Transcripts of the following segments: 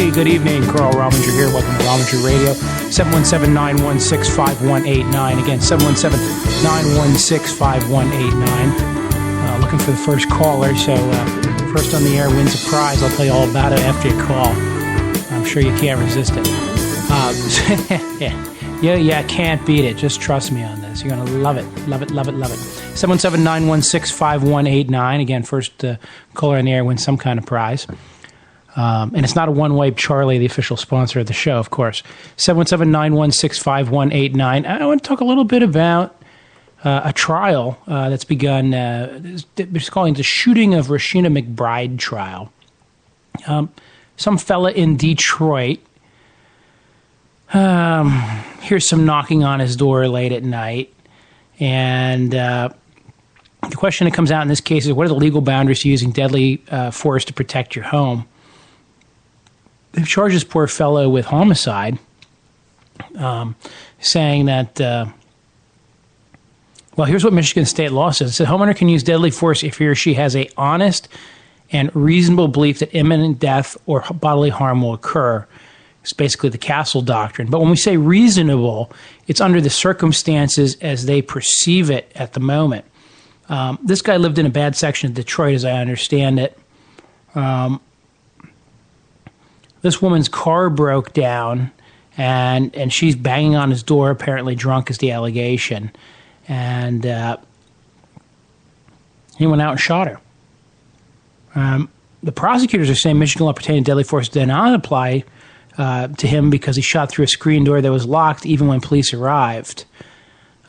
Hey, good evening. Carl Rominger here. Welcome to RomingerRadio. 717-916-5189. Again, 717-916-5189. Looking for the first caller. So first on the air wins a prize. I'll tell you all about it after you call. I'm sure you can't resist it. Yeah, can't beat it. Just trust me on this. You're going to love it. Love it, love it, love it. 717-916-5189. Again, first caller on the air wins some kind of prize. And it's not a one-way Charlie, the official sponsor of the show, of course. 717-916-5189. I want to talk a little bit about a trial that's begun. It's calling the shooting of Rashina McBride trial. Some fella in Detroit. Here's some knocking on his door late at night. And the question that comes out in this case is, what are the legal boundaries to using deadly force to protect your home? They've charged this poor fellow with homicide, saying that, well, here's what Michigan state law says. It says homeowner can use deadly force if he or she has a honest and reasonable belief that imminent death or bodily harm will occur. It's basically the Castle Doctrine. But when we say reasonable, it's under the circumstances as they perceive it at the moment. This guy lived in a bad section of Detroit, as I understand it. This woman's car broke down, and she's banging on his door, apparently drunk is the allegation. And he went out and shot her. The prosecutors are saying Michigan law pertaining to deadly force did not apply to him because he shot through a screen door that was locked even when police arrived.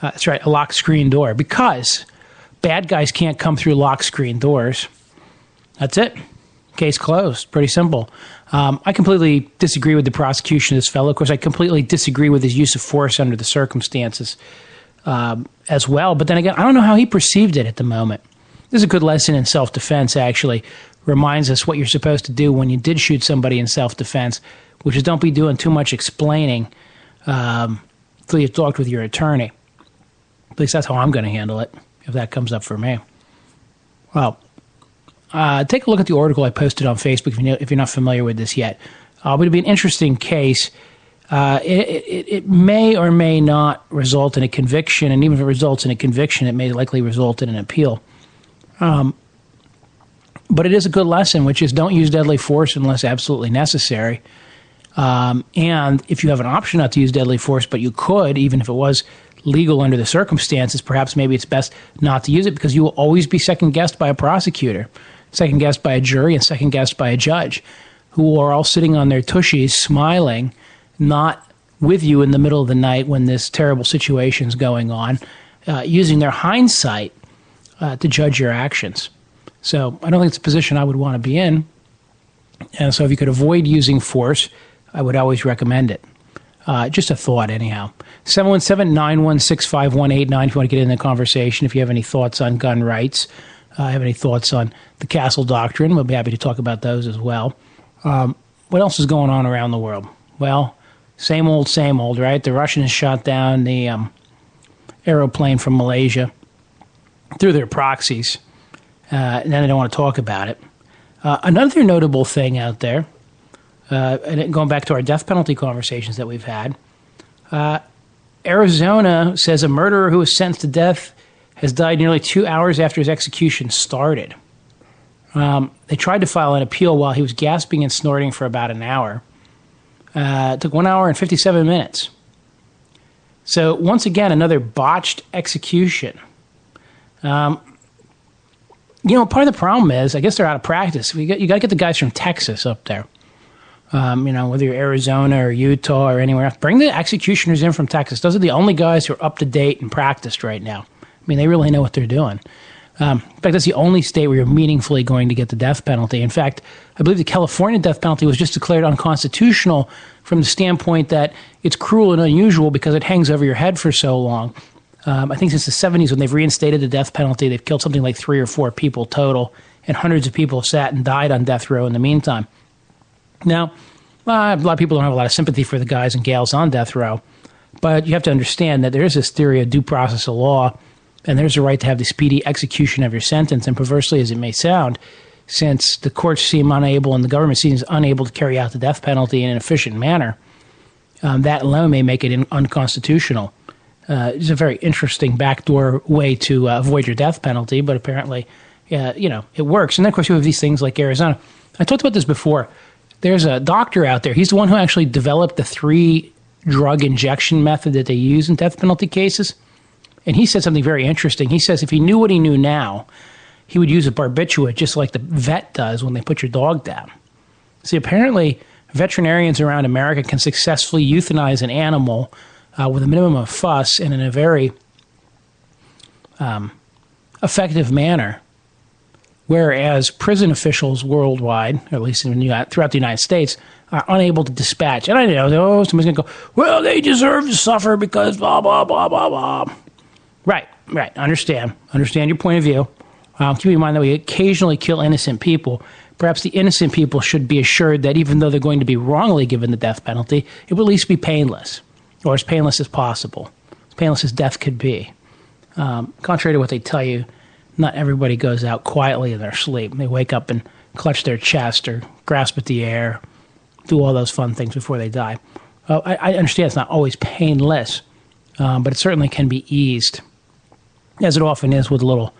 That's right, a locked screen door. Because bad guys can't come through locked screen doors. That's it. Case closed. Pretty simple. I completely disagree with the prosecution of this fellow. Of course, I completely disagree with his use of force under the circumstances as well. But then again, I don't know how he perceived it at the moment. This is a good lesson in self-defense, actually. Reminds us what you're supposed to do when you did shoot somebody in self-defense, which is don't be doing too much explaining until you've talked with your attorney. At least that's how I'm going to handle it, if that comes up for me. Well, take a look at the article I posted on Facebook if you're not familiar with this yet. But it'd be an interesting case. It may or may not result in a conviction, and even if it results in a conviction, it may likely result in an appeal. But it is a good lesson, which is don't use deadly force unless absolutely necessary. And if you have an option not to use deadly force, but you could, even if it was legal under the circumstances, perhaps maybe it's best not to use it because you will always be second-guessed by a prosecutor, second-guessed by a jury, and second-guessed by a judge who are all sitting on their tushies smiling, not with you in the middle of the night when this terrible situation's going on, using their hindsight to judge your actions. So I don't think it's a position I would want to be in. And so if you could avoid using force, I would always recommend it. Just a thought, anyhow. 717-916-5189 if you want to get in the conversation. If you have any thoughts on gun rights, have any thoughts on the Castle Doctrine, we'll be happy to talk about those as well. What else is going on around the world? Well, same old, right? The Russians shot down the aeroplane from Malaysia through their proxies, and then they don't want to talk about it. Another notable thing out there, and going back to our death penalty conversations that we've had, Arizona says a murderer who was sentenced to death has died nearly 2 hours after his execution started. They tried to file an appeal while he was gasping and snorting for about an hour. It took 1 hour and 57 minutes. So once again, another botched execution. Part of the problem is, I guess they're out of practice. You got to get the guys from Texas up there. Whether you're Arizona or Utah or anywhere else, bring the executioners in from Texas. Those are the only guys who are up to date and practiced right now. I mean, they really know what they're doing. In fact, that's the only state where you're meaningfully going to get the death penalty. In fact, I believe the California death penalty was just declared unconstitutional from the standpoint that it's cruel and unusual because it hangs over your head for so long. I think since the 70s when they've reinstated the death penalty, they've killed something like 3 or 4 people total, and hundreds of people have sat and died on death row in the meantime. Now, a lot of people don't have a lot of sympathy for the guys and gals on death row, but you have to understand that there is this theory of due process of law, and there's a right to have the speedy execution of your sentence, and perversely as it may sound, since the courts seem unable and the government seems unable to carry out the death penalty in an efficient manner, that alone may make it unconstitutional. It's a very interesting backdoor way to avoid your death penalty, but apparently, it works. And then, of course, you have these things like Arizona. I talked about this before. There's a doctor out there. He's the one who actually developed the 3-drug injection method that they use in death penalty cases. And he said something very interesting. He says if he knew what he knew now, he would use a barbiturate just like the vet does when they put your dog down. See, apparently, veterinarians around America can successfully euthanize an animal with a minimum of fuss and in a very effective manner, whereas prison officials worldwide, or at least throughout the United States, are unable to dispatch. And I know, somebody's going to go, well, they deserve to suffer because blah, blah, blah, blah, blah. Right. Understand your point of view. Keep in mind that we occasionally kill innocent people. Perhaps the innocent people should be assured that even though they're going to be wrongly given the death penalty, it will at least be painless, or as painless as possible, as painless as death could be. Contrary to what they tell you, not everybody goes out quietly in their sleep. They wake up and clutch their chest or grasp at the air, do all those fun things before they die. I understand it's not always painless, but it certainly can be eased, as it often is with a little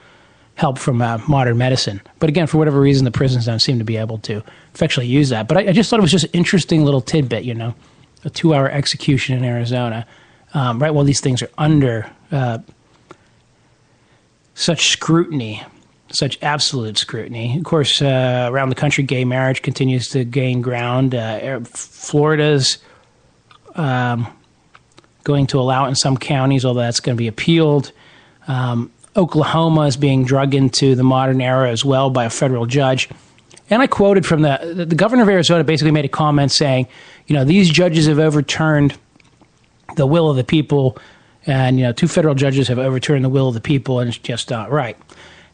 help from modern medicine. But again, for whatever reason, the prisons don't seem to be able to effectually use that. But I just thought it was just an interesting little tidbit, a 2-hour execution in Arizona, right while these things are under such scrutiny, such absolute scrutiny. Of course, around the country, gay marriage continues to gain ground. Florida's going to allow it in some counties, although that's going to be appealed. Oklahoma is being drug into the modern era as well by a federal judge. And I quoted from the governor of Arizona basically made a comment saying, these judges have overturned the will of the people, and 2 federal judges have overturned the will of the people, and it's just not right.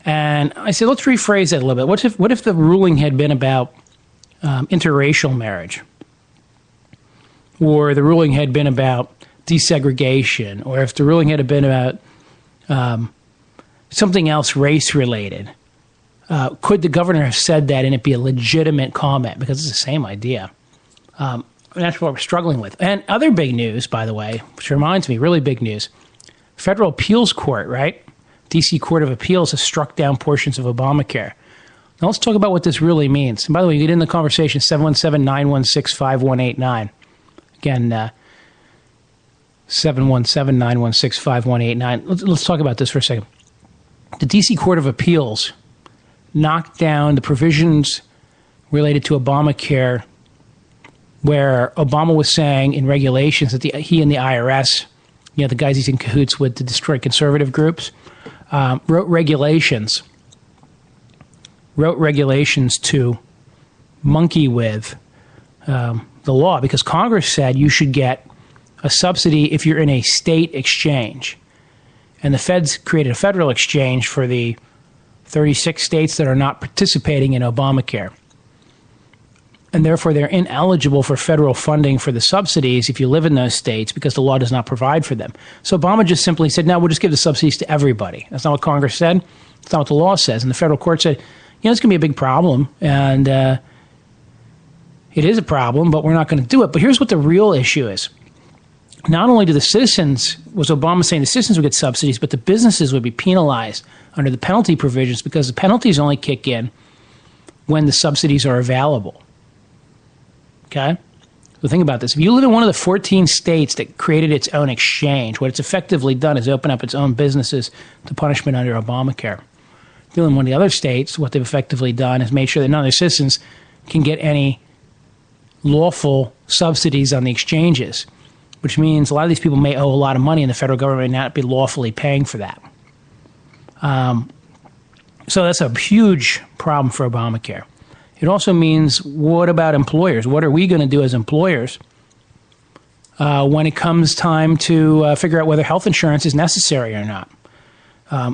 And I said, let's rephrase that a little bit. What if the ruling had been about interracial marriage, or the ruling had been about desegregation, or if the ruling had been about something else race-related? Could the governor have said that and it be a legitimate comment? Because it's the same idea. And that's what we're struggling with. And other big news, by the way, which reminds me, really big news. Federal Appeals Court, right? D.C. Court of Appeals has struck down portions of Obamacare. Now let's talk about what this really means. And by the way, you get in the conversation, 717-916-5189. Again, 717-916-5189. Let's talk about this for a second. The D.C. Court of Appeals knocked down the provisions related to Obamacare where Obama was saying in regulations that he and the IRS, the guys he's in cahoots with to destroy conservative groups, wrote regulations to monkey with the law, because Congress said you should get a subsidy if you're in a state exchange. And the feds created a federal exchange for the 36 states that are not participating in Obamacare. And therefore, they're ineligible for federal funding for the subsidies if you live in those states because the law does not provide for them. So Obama just simply said, no, we'll just give the subsidies to everybody. That's not what Congress said. That's not what the law says. And the federal court said, it's going to be a big problem. And it is a problem, but we're not going to do it. But here's what the real issue is. Not only do was Obama saying the citizens would get subsidies, but the businesses would be penalized under the penalty provisions because the penalties only kick in when the subsidies are available. Okay? So think about this. If you live in one of the 14 states that created its own exchange, what it's effectively done is open up its own businesses to punishment under Obamacare. If you live in one of the other states, what they've effectively done is made sure that none of their citizens can get any lawful subsidies on the exchanges, which means a lot of these people may owe a lot of money and the federal government may not be lawfully paying for that. So that's a huge problem for Obamacare. It also means, what about employers? What are we going to do as employers when it comes time to figure out whether health insurance is necessary or not?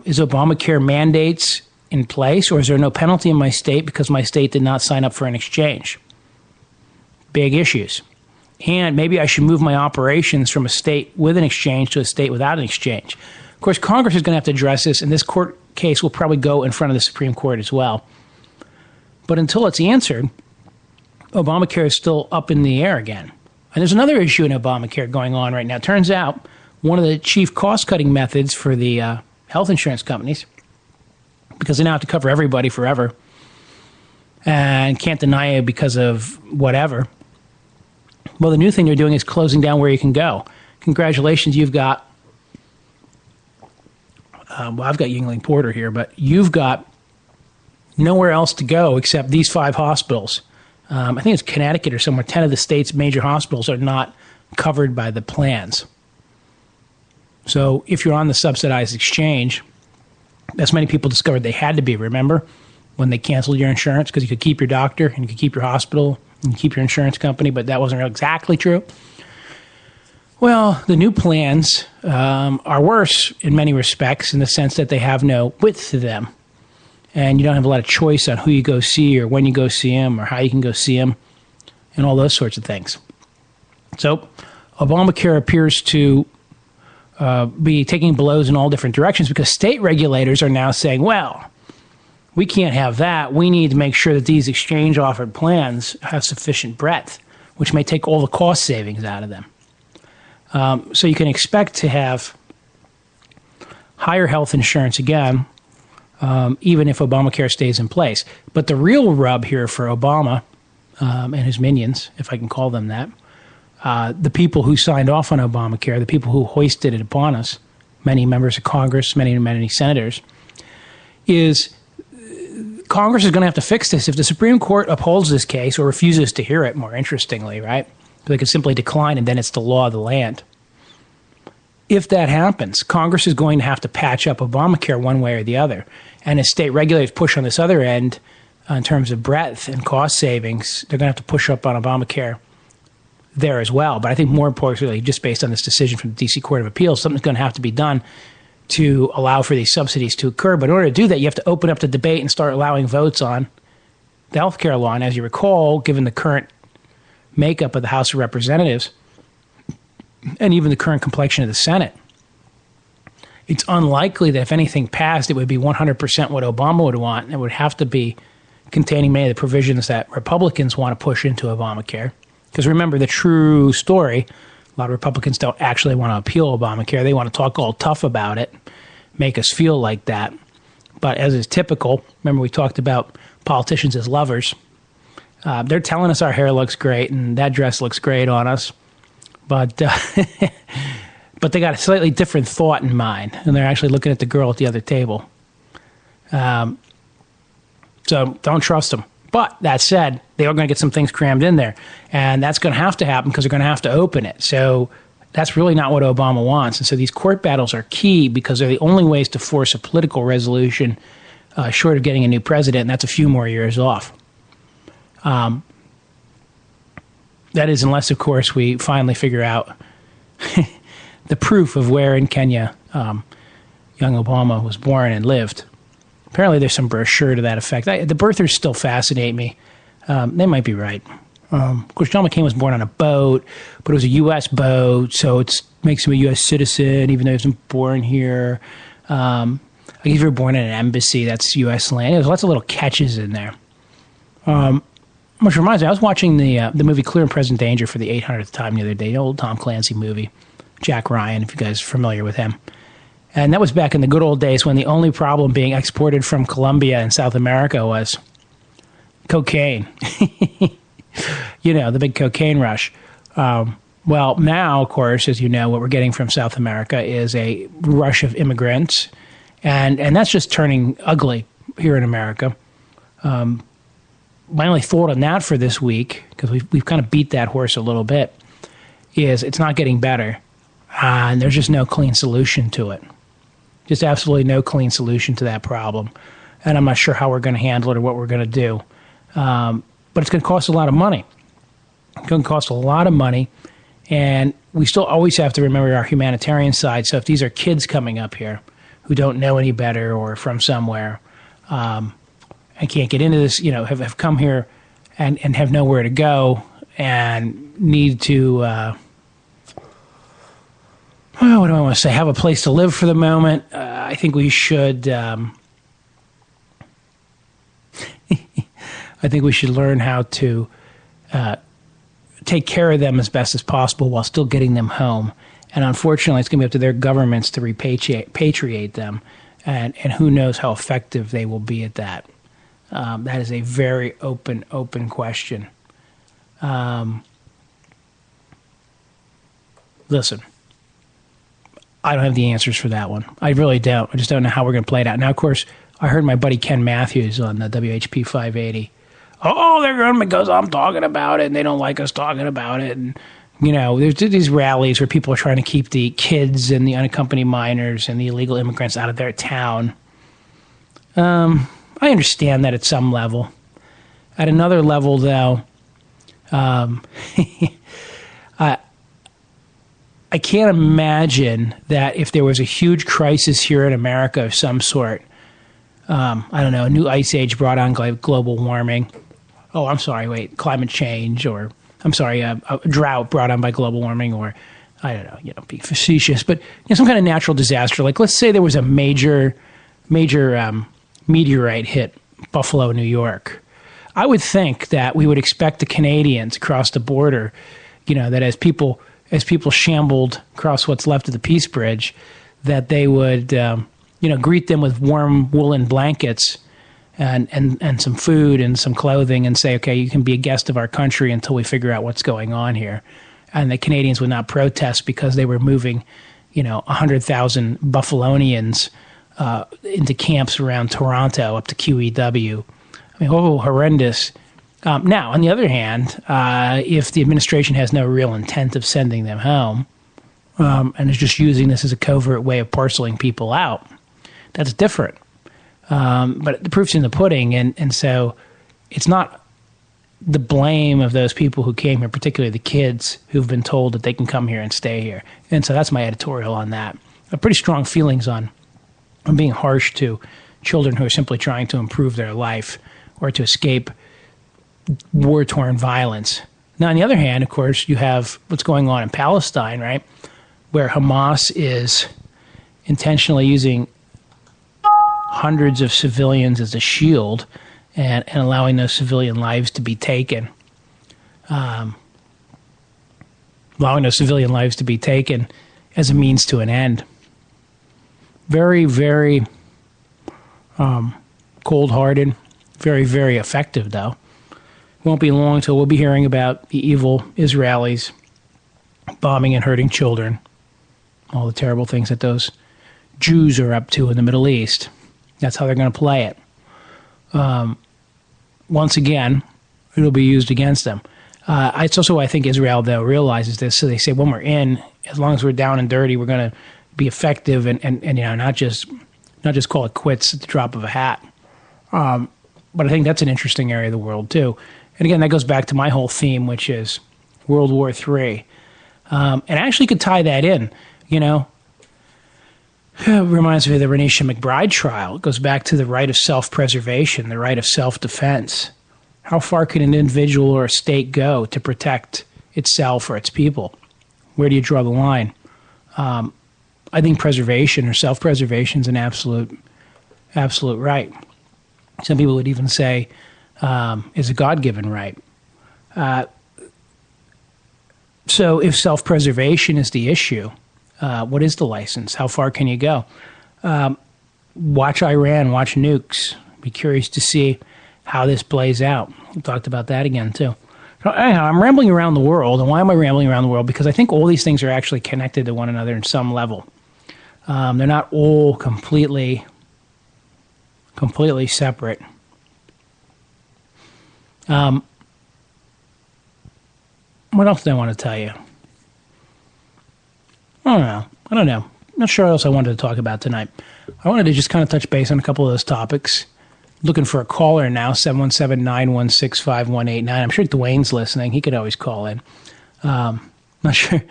Is Obamacare mandates in place, or is there no penalty in my state because my state did not sign up for an exchange? Big issues. And maybe I should move my operations from a state with an exchange to a state without an exchange. Of course, Congress is going to have to address this, and this court case will probably go in front of the Supreme Court as well. But until it's answered, Obamacare is still up in the air again. And there's another issue in Obamacare going on right now. It turns out one of the chief cost-cutting methods for the health insurance companies, because they now have to cover everybody forever and can't deny it because of whatever. Well, the new thing they're doing is closing down where you can go. Congratulations, you've got, I've got Yingling Porter here, but you've got nowhere else to go except these 5 hospitals. I think it's Connecticut or somewhere. 10 of the state's major hospitals are not covered by the plans. So if you're on the subsidized exchange, as many people discovered they had to be, remember, when they canceled your insurance, because you could keep your doctor and you could keep your hospital and keep your insurance company, but that wasn't exactly true. Well, the new plans are worse in many respects in the sense that they have no width to them. And you don't have a lot of choice on who you go see or when you go see them or how you can go see them and all those sorts of things. So Obamacare appears to be taking blows in all different directions because state regulators are now saying, well, we can't have that. We need to make sure that these exchange-offered plans have sufficient breadth, which may take all the cost savings out of them. So you can expect to have higher health insurance again, even if Obamacare stays in place. But the real rub here for Obama and his minions, if I can call them that, the people who signed off on Obamacare, the people who hoisted it upon us, many members of Congress, many senators, is Congress is going to have to fix this. If the Supreme Court upholds this case or refuses to hear it, more interestingly, right? They could simply decline and then it's the law of the land. If that happens, Congress is going to have to patch up Obamacare one way or the other. And as state regulators push on this other end in terms of breadth and cost savings, they're going to have to push up on Obamacare there as well. But I think more importantly, just based on this decision from the D.C. Court of Appeals, something's going to have to be done to allow for these subsidies to occur. But in order to do that, you have to open up the debate and start allowing votes on the health care law. And as you recall, given the current makeup of the House of Representatives and even the current complexion of the Senate, it's unlikely that if anything passed, it would be 100% what Obama would want. It would have to be containing many of the provisions that Republicans want to push into Obamacare. Because remember, the true story, a lot of Republicans don't actually want to appeal Obamacare. They want to talk all tough about it, make us feel like that. But as is typical, remember we talked about politicians as lovers. They're telling us our hair looks great and that dress looks great on us. But but they got a slightly different thought in mind, and they're actually looking at the girl at the other table. So don't trust them. But that said, they are going to get some things crammed in there, and that's going to happen because they're going to have to open it. So that's really not what Obama wants. And so these court battles are key because they're the only ways to force a political resolution short of getting a new president, and that's a few more years off. That is, unless, of course, we finally figure out the proof of where in Kenya young Obama was born and lived. Apparently there's some brochure to that effect. The birthers still fascinate me. They might be right. Of course, John McCain was born on a boat, but it was a U.S. boat, so it makes him a U.S. citizen, even though he wasn't born here. Like if you were born in an embassy, that's U.S. land. There's lots of little catches in there. Which reminds me, I was watching the movie Clear and Present Danger for the 800th time the other day, the old Tom Clancy movie, Jack Ryan, if you guys are familiar with him. And that was back in the good old days when the only problem being exported from Colombia and South America was cocaine. You know, the big cocaine rush. Well, now, of course, as you know, what we're getting from South America is a rush of immigrants. And that's just turning ugly here in America. My only thought on that for this week, because we've kind of beat that horse a little bit, is it's not getting better. And there's just no clean solution to it. Just absolutely no clean solution to that problem. And I'm not sure how we're going to handle it or what we're going to do. But it's going to cost a lot of money. It's going to cost a lot of money. And we still always have to remember our humanitarian side. So if these are kids coming up here who don't know any better or from somewhere and can't get into this, you know, have come here and have nowhere to go and need to, what do I want to say, have a place to live for the moment, I think we should I think we should learn how to take care of them as best as possible while still getting them home. And unfortunately, it's going to be up to their governments to repatriate them. And who knows how effective they will be at that. That is a very open question. Listen, I don't have the answers for that one. I really don't. I just don't know how we're going to play it out. Now, of course, I heard my buddy Ken Matthews on the WHP 580. Oh, they're going because I'm talking about it, and they don't like us talking about it. And, there's these rallies where people are trying to keep the kids and the unaccompanied minors and the illegal immigrants out of their town. I understand that at some level. At another level, though, I can't imagine that if there was a huge crisis here in America of some sort, I don't know, a new ice age brought on global warming. Oh, I'm sorry, wait, climate change, or I'm sorry, a drought brought on by global warming, or I don't know, being facetious, but some kind of natural disaster. Like, let's say there was a major meteorite hit Buffalo, New York. I would think that we would expect the Canadians across the border, that as people shambled across what's left of the Peace Bridge, that they would, greet them with warm woolen blankets and some food and some clothing and say, okay, you can be a guest of our country until we figure out what's going on here. And the Canadians would not protest because they were moving, 100,000 Buffalonians into camps around Toronto up to QEW. I mean, horrendous. Now, on the other hand, if the administration has no real intent of sending them home and is just using this as a covert way of parceling people out, that's different. But the proof's in the pudding, and so it's not the blame of those people who came here, particularly the kids who've been told that they can come here and stay here. And so that's my editorial on that. I have pretty strong feelings on being harsh to children who are simply trying to improve their life or to escape war-torn violence. Now, on the other hand, of course, you have what's going on in Palestine, right, where Hamas is intentionally using hundreds of civilians as a shield and allowing those civilian lives to be taken. Allowing those civilian lives to be taken as a means to an end. Very, very cold-hearted, very, very effective, though. Won't be long until we'll be hearing about the evil Israelis bombing and hurting children, all the terrible things that those Jews are up to in the Middle East. That's how they're going to play it. Once again, it'll be used against them. It's also, I think Israel, though, realizes this. So they say, when we're in, as long as we're down and dirty, we're going to be effective and not just call it quits at the drop of a hat. But I think that's an interesting area of the world, too. And again, that goes back to my whole theme, which is World War III. And I actually could tie that in, It reminds me of the Renisha McBride trial. It goes back to the right of self-preservation, the right of self-defense. How far can an individual or a state go to protect itself or its people? Where do you draw the line? I think preservation or self-preservation is an absolute right. Some people would even say is a God-given right. So if self-preservation is the issue, what is the license? How far can you go? Watch Iran, watch nukes. Be curious to see how this plays out. We talked about that again, too. So anyhow, I'm rambling around the world. And why am I rambling around the world? Because I think all these things are actually connected to one another in some level. They're not all completely separate. What else do I want to tell you? I don't know. I'm not sure what else I wanted to talk about tonight. I wanted to just kind of touch base on a couple of those topics. Looking for a caller now, 717-916-5189. I'm sure Dwayne's listening. He could always call in. I'm not sure.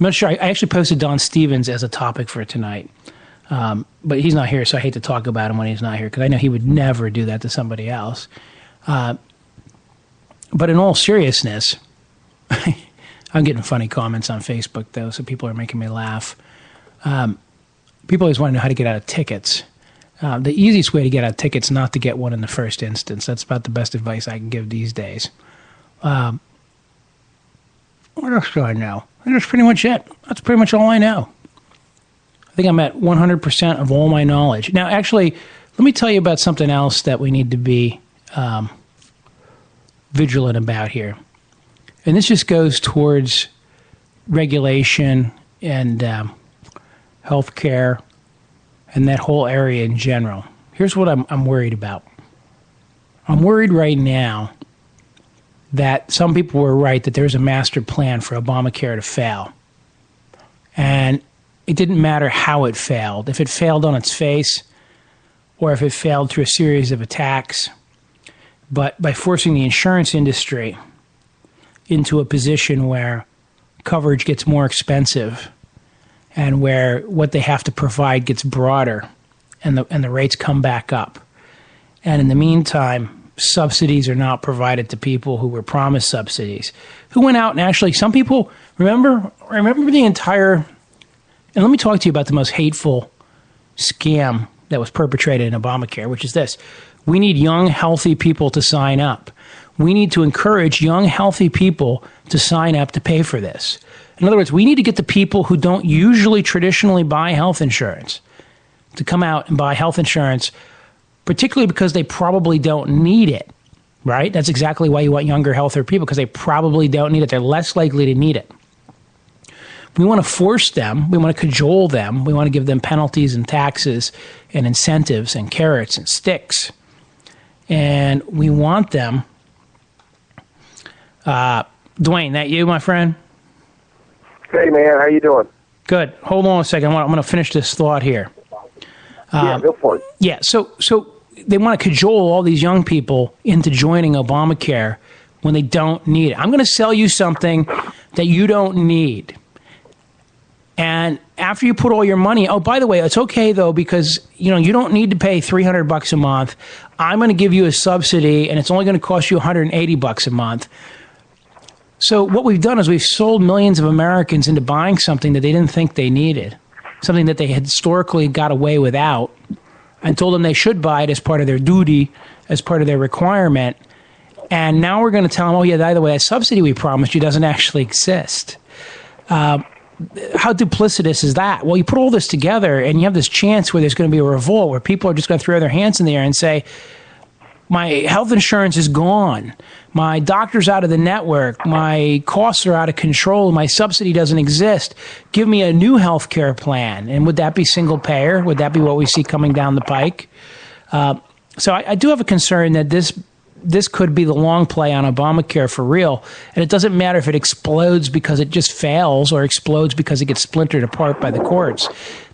I actually posted Don Stevens as a topic for tonight. But he's not here, so I hate to talk about him when he's not here, because I know he would never do that to somebody else. But in all seriousness, I'm getting funny comments on Facebook, though, so people are making me laugh. People always want to know how to get out of tickets. The easiest way to get a ticket is not to get one in the first instance. That's about the best advice I can give these days. What else do I know? That's pretty much it. That's pretty much all I know. I think I'm at 100% of all my knowledge. Now, actually, let me tell you about something else that we need to be vigilant about here. And this just goes towards regulation and healthcare and that whole area in general. Here's what I'm worried about. I'm worried right now that some people were right that there's a master plan for Obamacare to fail. And it didn't matter how it failed. If it failed on its face or if it failed through a series of attacks. But by forcing the insurance industry into a position where coverage gets more expensive and where what they have to provide gets broader and the rates come back up. And in the meantime, subsidies are not provided to people who were promised subsidies, who went out and actually, some people, remember the entire, and let me talk to you about the most hateful scam that was perpetrated in Obamacare, which is this. We need young, healthy people to sign up. We need to encourage young, healthy people to sign up to pay for this. In other words, we need to get the people who don't usually traditionally buy health insurance to come out and buy health insurance, particularly because they probably don't need it, right? That's exactly why you want younger, healthier people, because they probably don't need it. They're less likely to need it. We want to force them. We want to cajole them. We want to give them penalties and taxes and incentives and carrots and sticks. And we want them. Dwayne, that you, my friend? Hey, man. How you doing? Good. Hold on a second. I'm going to finish this thought here. Yeah, go for it. Yeah, so they want to cajole all these young people into joining Obamacare when they don't need it. I'm going to sell you something that you don't need. And after you put all your money, oh, by the way, it's okay, though, because you don't need to pay $300 a month. I'm going to give you a subsidy, and it's only going to cost you $180 a month. So what we've done is we've sold millions of Americans into buying something that they didn't think they needed, something that they had historically got away without, and told them they should buy it as part of their duty, as part of their requirement. And now we're going to tell them, oh, yeah, by the way, that subsidy we promised you doesn't actually exist. How duplicitous is that? Well, you put all this together and you have this chance where there's going to be a revolt, where people are just going to throw their hands in the air and say, my health insurance is gone. My doctor's out of the network. My costs are out of control. My subsidy doesn't exist. Give me a new health care plan. And would that be single payer? Would that be what we see coming down the pike? So I do have a concern that this could be the long play on Obamacare for real. And it doesn't matter if it explodes because it just fails or explodes because it gets splintered apart by the courts.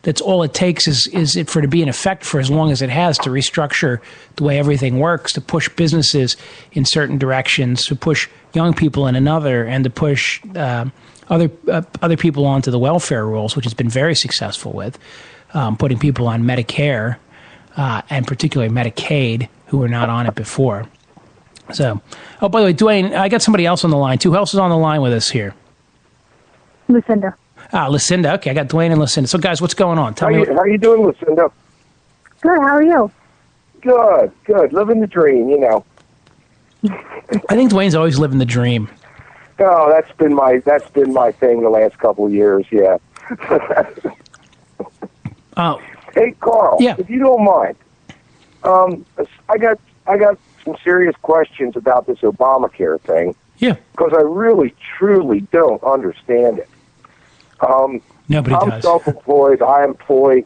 That's all it takes is it for it to be in effect for as long as it has, to restructure the way everything works, to push businesses in certain directions, to push young people in another, and to push other people onto the welfare rules, which has been very successful with, putting people on Medicare and particularly Medicaid who were not on it before. So, oh, by the way, Dwayne, I got somebody else on the line. Who else is on the line with us here? Lucinda. Lucinda. Okay, I got Dwayne and Lucinda. So, guys, what's going on? How are you doing, Lucinda? Good. How are you? Good. Living the dream, I think Dwayne's always living the dream. Oh, that's been my thing the last couple of years. Yeah. Hey, Carl. Yeah. If you don't mind, I got some serious questions about this Obamacare thing. Yeah. Because I really, truly don't understand it. Nobody does. I'm self-employed. I employ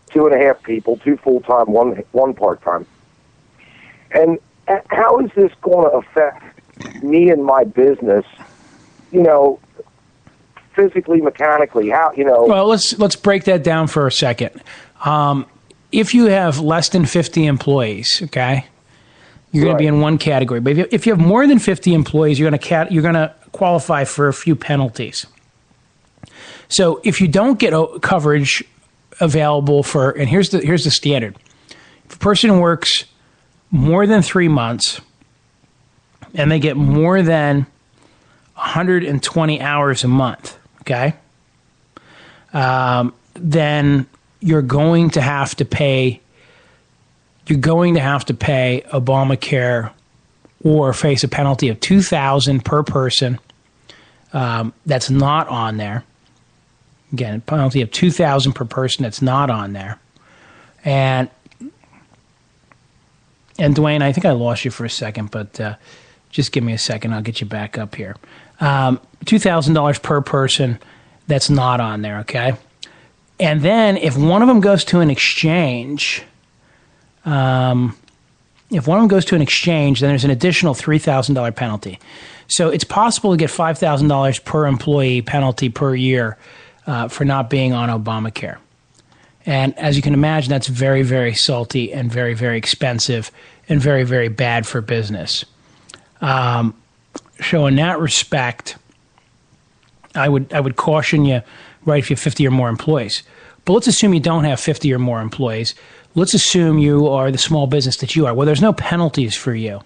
2.5 people, 2 full-time, one part-time. And how is this going to affect me and my business, physically, mechanically? Well, let's break that down for a second. If you have less than 50 employees, okay, you're going to be in one category. But if you have more than 50 employees, you're going to qualify for a few penalties. So if you don't get coverage available for, and here's the standard: if a person works more than 3 months and they get more than 120 hours a month, okay, then you're going to have to pay you're going to have to pay Obamacare or face a penalty of $2,000 per person. That's not on there. Again, a penalty of $2,000 per person that's not on there. And Dwayne, I think I lost you for a second, but just give me a second. I'll get you back up here. $2,000 per person that's not on there, okay? And then if one of them goes to an exchange, then there's an additional $3,000 penalty. So it's possible to get $5,000 per employee penalty per year for not being on Obamacare. And as you can imagine, that's very, very salty and very, very expensive and very, very bad for business. So in that respect, I would caution you, right, if you have 50 or more employees. But let's assume you don't have 50 or more employees. Let's assume you are the small business that you are. Well, there's no penalties for you.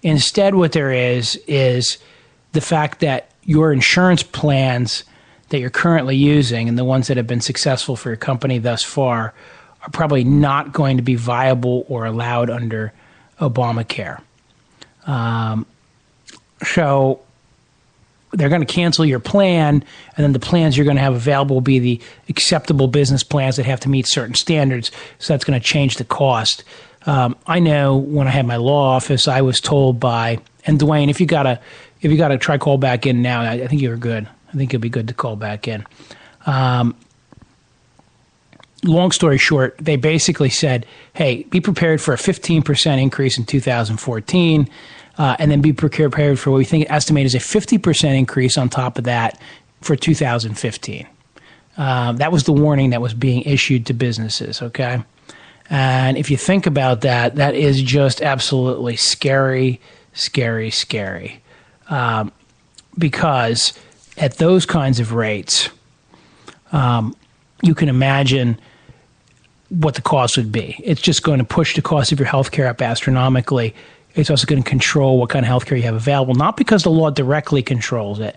Instead, what there is the fact that your insurance plans that you're currently using and the ones that have been successful for your company thus far are probably not going to be viable or allowed under Obamacare. So they're going to cancel your plan, and then the plans you're going to have available will be the acceptable business plans that have to meet certain standards. So that's going to change the cost. I know when I had my law office, I was told by, and Dwayne, if you gotta try call back in now, I think you're good. I think it'd be good to call back in. Long story short, they basically said, hey, be prepared for a 15% increase in 2014, and then be prepared for what we think estimate is a 50% increase on top of that for 2015. That was the warning that was being issued to businesses, okay? And if you think about that, that is just absolutely scary, scary, scary. Because at those kinds of rates, you can imagine what the cost would be. It's just going to push the cost of your health care up astronomically. It's also going to control what kind of health care you have available, not because the law directly controls it,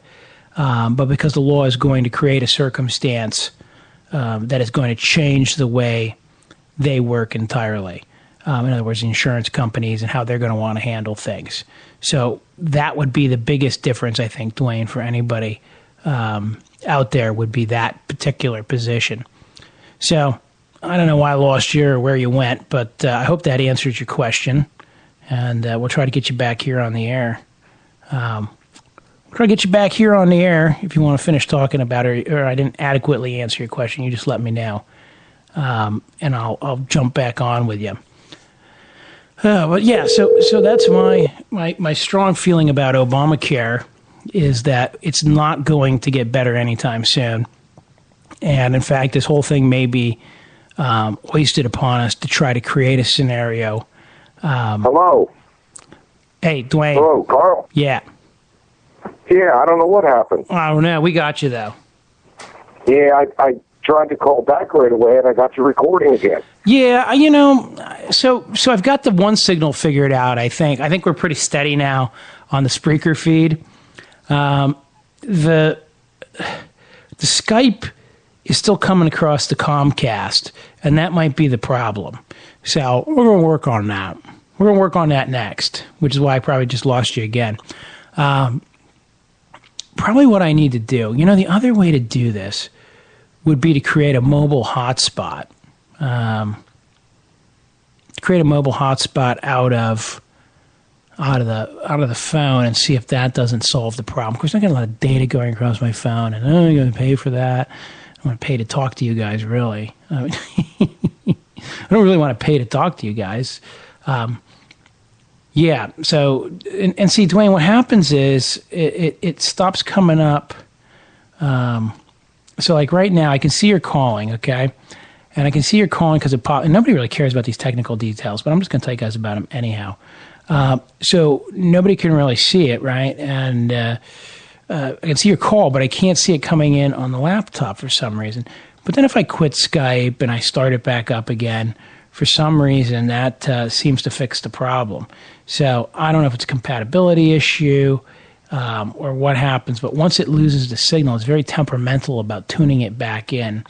but because the law is going to create a circumstance that is going to change the way they work entirely. In other words, insurance companies and how they're going to want to handle things. So that would be the biggest difference, I think, Dwayne, for anybody out there would be that particular position. So I don't know why I lost you or where you went, but I hope that answers your question. And we'll try to get you back here on the air. We'll try to get you back here on the air if you want to finish talking about it, or I didn't adequately answer your question. You just let me know. And I'll jump back on with you. But yeah, so that's my strong feeling about Obamacare is that it's not going to get better anytime soon. And in fact, this whole thing may be hoisted upon us to try to create a scenario. Hello. Hey, Dwayne. Hello, Carl. Yeah. Yeah, I don't know what happened. I don't know. We got you, though. Yeah, I tried to call back right away, and I got your recording again. Yeah, so I've got the one signal figured out, I think. I think we're pretty steady now on the Spreaker feed. The Skype is still coming across the Comcast, and that might be the problem. So we're going to work on that. We're going to work on that next, which is why I probably just lost you again. Probably what I need to do, the other way to do this would be to create a mobile hotspot. Create a mobile hotspot out of the phone and see if that doesn't solve the problem. Of course, I got a lot of data going across my phone, and I'm going to pay for that. I'm going to pay to talk to you guys, really. I don't really want to pay to talk to you guys. Yeah, so, and see, Dwayne, what happens is it stops coming up. So, like right now, I can see you're calling, okay? And I can see you're calling because and nobody really cares about these technical details, but I'm just going to tell you guys about them anyhow. So nobody can really see it, right? And I can see your call, but I can't see it coming in on the laptop for some reason. But then if I quit Skype and I start it back up again, for some reason that seems to fix the problem. So I don't know if it's a compatibility issue or what happens, but once it loses the signal, it's very temperamental about tuning it back in.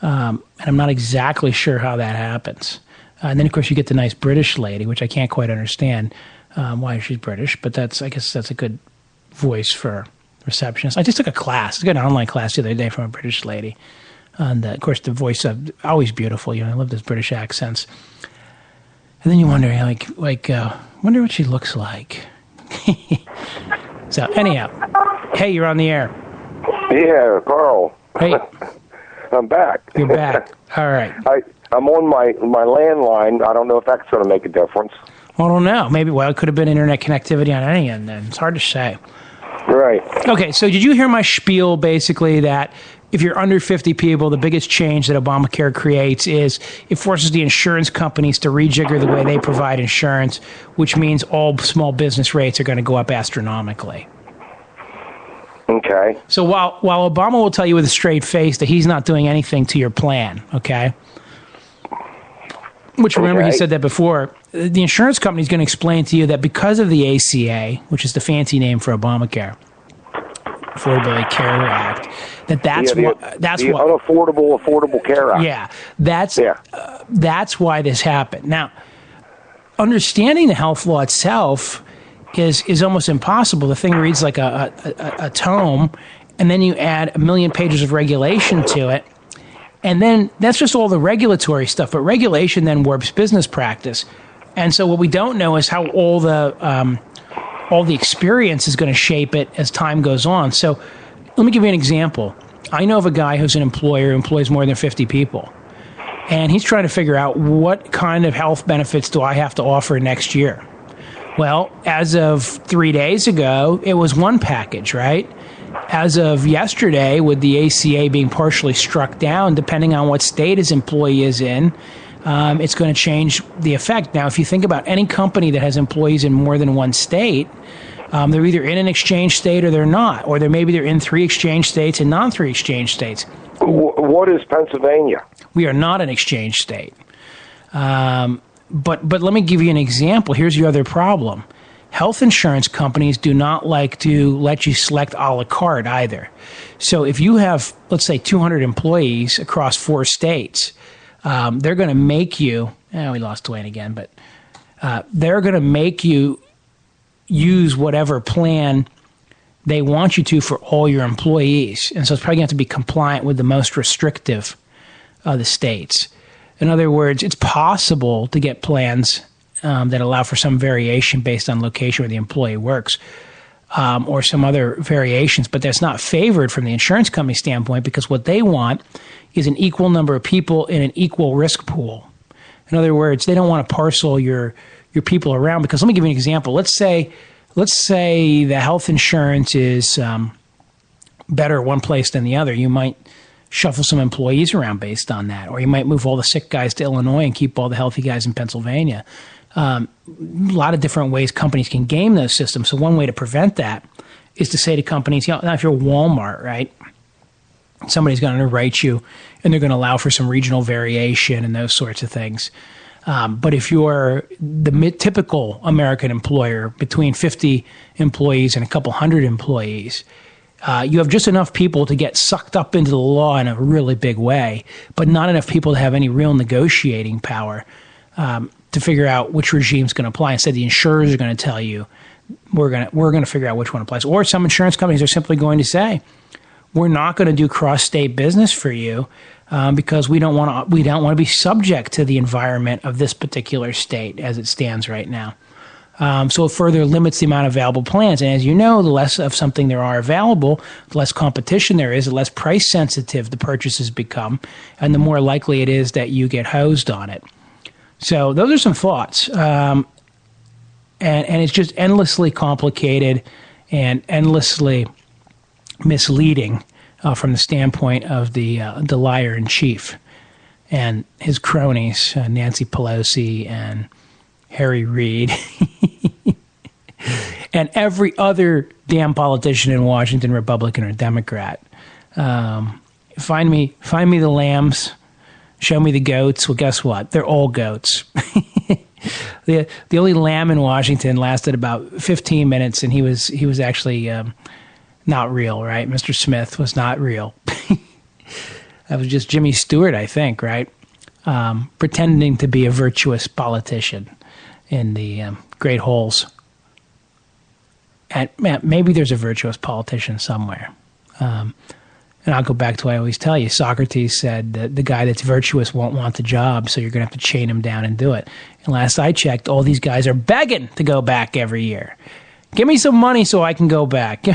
And I'm not exactly sure how that happens. And then, of course, you get the nice British lady, which I can't quite understand why she's British, but I guess that's a good voice for receptionist. I just took a class. I got an online class the other day from a British lady. And, of course, the voice of always beautiful. I love those British accents. And then you wonder, wonder what she looks like. So, anyhow, hey, you're on the air. Yeah, Carl. Hey. I'm back. You're back. All right. I'm on my landline. I don't know if that's going to make a difference. I don't know. Maybe, it could have been internet connectivity on any end then. It's hard to say. Right. Okay, so did you hear my spiel, basically, that if you're under 50 people, the biggest change that Obamacare creates is it forces the insurance companies to rejigger the way they provide insurance, which means all small business rates are going to go up astronomically. Okay. So while Obama will tell you with a straight face that he's not doing anything to your plan, okay? Which, remember, he said that before. The insurance company is going to explain to you that because of the ACA, which is the fancy name for Obamacare, Affordable Care Act, that's the Affordable Care Act. Yeah, that's why this happened. Now, understanding the health law itself is almost impossible. The thing reads like a tome, and then you add 1 million pages of regulation to it, and then that's just all the regulatory stuff. But regulation then warps business practice, and so what we don't know is how all the experience is going to shape it as time goes on. So let me give you an example. I know of a guy who's an employer who employs more than 50 people, and he's trying to figure out what kind of health benefits do I have to offer next year. Well, as of 3 days ago, it was one package, right? As of yesterday, with the ACA being partially struck down, depending on what state his employee is in, it's going to change the effect. Now, if you think about any company that has employees in more than one state, they're either in an exchange state or they're not, or maybe they're in 3 exchange states and non-3 exchange states. What is Pennsylvania? We are not an exchange state. But let me give you an example. Here's your other problem. Health insurance companies do not like to let you select a la carte either. So if you have, let's say, 200 employees across 4 states, they're going to make you, we lost Dwayne again, but they're going to make you use whatever plan they want you to for all your employees. And so it's probably going to have to be compliant with the most restrictive of the states. In other words, it's possible to get plans that allow for some variation based on location where the employee works, or some other variations, but that's not favored from the insurance company standpoint, because what they want is an equal number of people in an equal risk pool. In other words, they don't want to parcel your people around, because let me give you an example. Let's say the health insurance is better one place than the other. You might shuffle some employees around based on that, or you might move all the sick guys to Illinois and keep all the healthy guys in Pennsylvania. A lot of different ways companies can game those systems. So one way to prevent that is to say to companies, now if you're Walmart, right, somebody's going to underwrite you and they're going to allow for some regional variation and those sorts of things. But if you're the typical American employer, between 50 employees and a couple hundred employees, you have just enough people to get sucked up into the law in a really big way, but not enough people to have any real negotiating power to figure out which regime is going to apply. Instead, the insurers are going to tell you, we're going to figure out which one applies. Or some insurance companies are simply going to say, we're not going to do cross-state business for you because we don't want to be subject to the environment of this particular state as it stands right now. So it further limits the amount of available plans. And as you know, the less of something there are available, the less competition there is, the less price sensitive the purchases become, and the more likely it is that you get hosed on it. So those are some thoughts. And it's just endlessly complicated and endlessly misleading from the standpoint of the liar-in-chief and his cronies, Nancy Pelosi and Harry Reid, and every other damn politician in Washington, Republican or Democrat. Find me the lambs, show me the goats. Well, guess what? They're all goats. The only lamb in Washington lasted about 15 minutes, and he was actually not real, right? Mr. Smith was not real. That was just Jimmy Stewart, I think, right? pretending to be a virtuous politician in the Great Halls. And maybe there's a virtuous politician somewhere. And I'll go back to what I always tell you. Socrates said that the guy that's virtuous won't want the job, so you're going to have to chain him down and do it. And last I checked, all these guys are begging to go back every year. Give me some money so I can go back.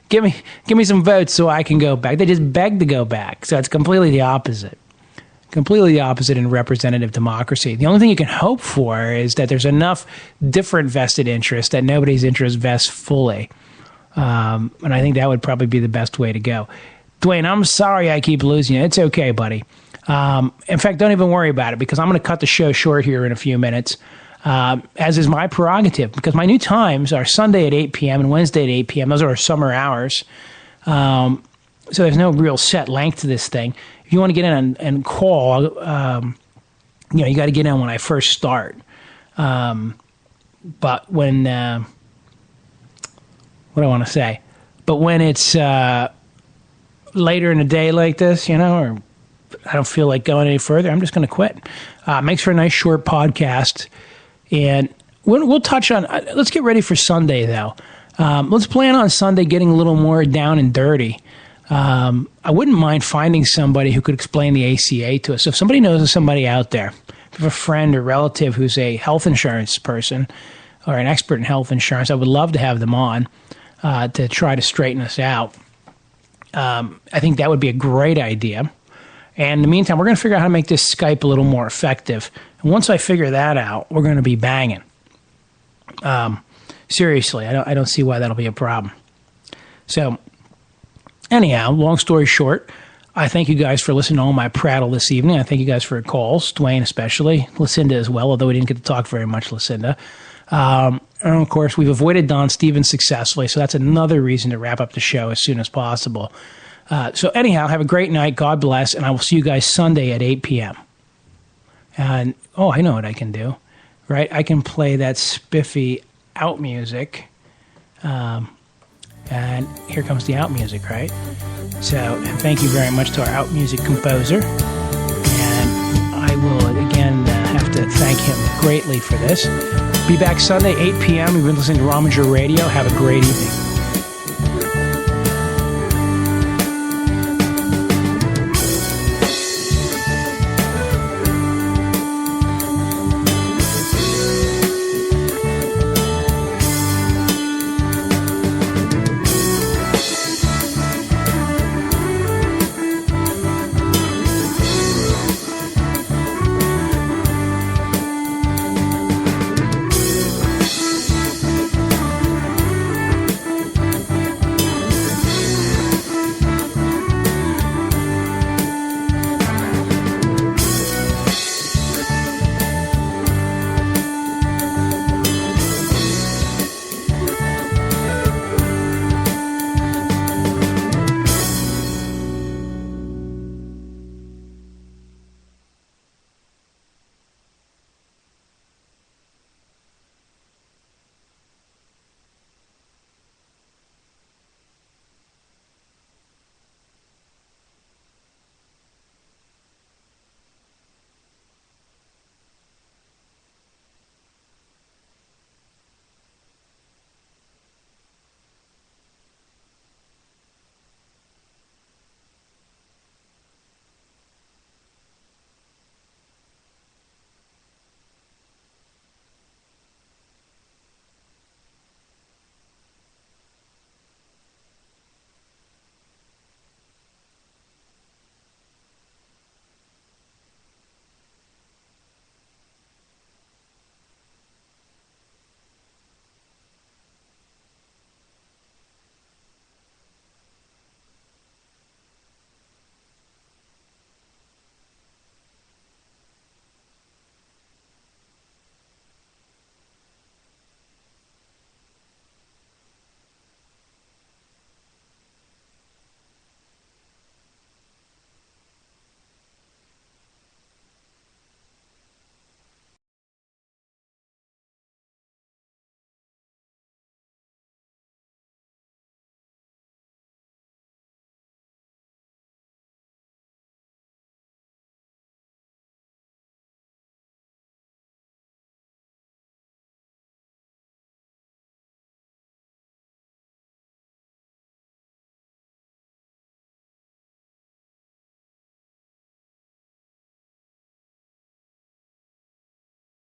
Give me some votes so I can go back. They just beg to go back. So it's completely the opposite. Completely the opposite in representative democracy. The only thing you can hope for is that there's enough different vested interests that nobody's interest vests fully. And I think that would probably be the best way to go. Dwayne, I'm sorry I keep losing you. It's okay, buddy. In fact, don't even worry about it, because I'm going to cut the show short here in a few minutes, as is my prerogative, because my new times are Sunday at 8 p.m. and Wednesday at 8 p.m. Those are our summer hours. So there's no real set length to this thing. If you want to get in and call, you got to get in when I first start. But when, what do I want to say? But when it's later in the day like this, or I don't feel like going any further, I'm just going to quit. Makes for a nice short podcast. And we'll touch on, let's get ready for Sunday, though. Let's plan on Sunday getting a little more down and dirty. I wouldn't mind finding somebody who could explain the ACA to us. So if somebody knows of somebody out there, if you have a friend or relative who's a health insurance person or an expert in health insurance, I would love to have them on to try to straighten us out. I think that would be a great idea. And in the meantime, we're going to figure out how to make this Skype a little more effective. And once I figure that out, we're going to be banging. Seriously, I don't see why that'll be a problem. So, anyhow, long story short, I thank you guys for listening to all my prattle this evening. I thank you guys for your calls, Dwayne especially, Lucinda as well, although we didn't get to talk very much, Lucinda. And, of course, we've avoided Don Stevens successfully, so that's another reason to wrap up the show as soon as possible. So anyhow, have a great night. God bless, and I will see you guys Sunday at 8 p.m. And, I know what I can do, right? I can play that spiffy out music. And here comes the out music, right? So, and thank you very much to our out music composer. And I will, again, have to thank him greatly for this. Be back Sunday, 8 p.m. You've been listening to RomingerRadio. Have a great evening.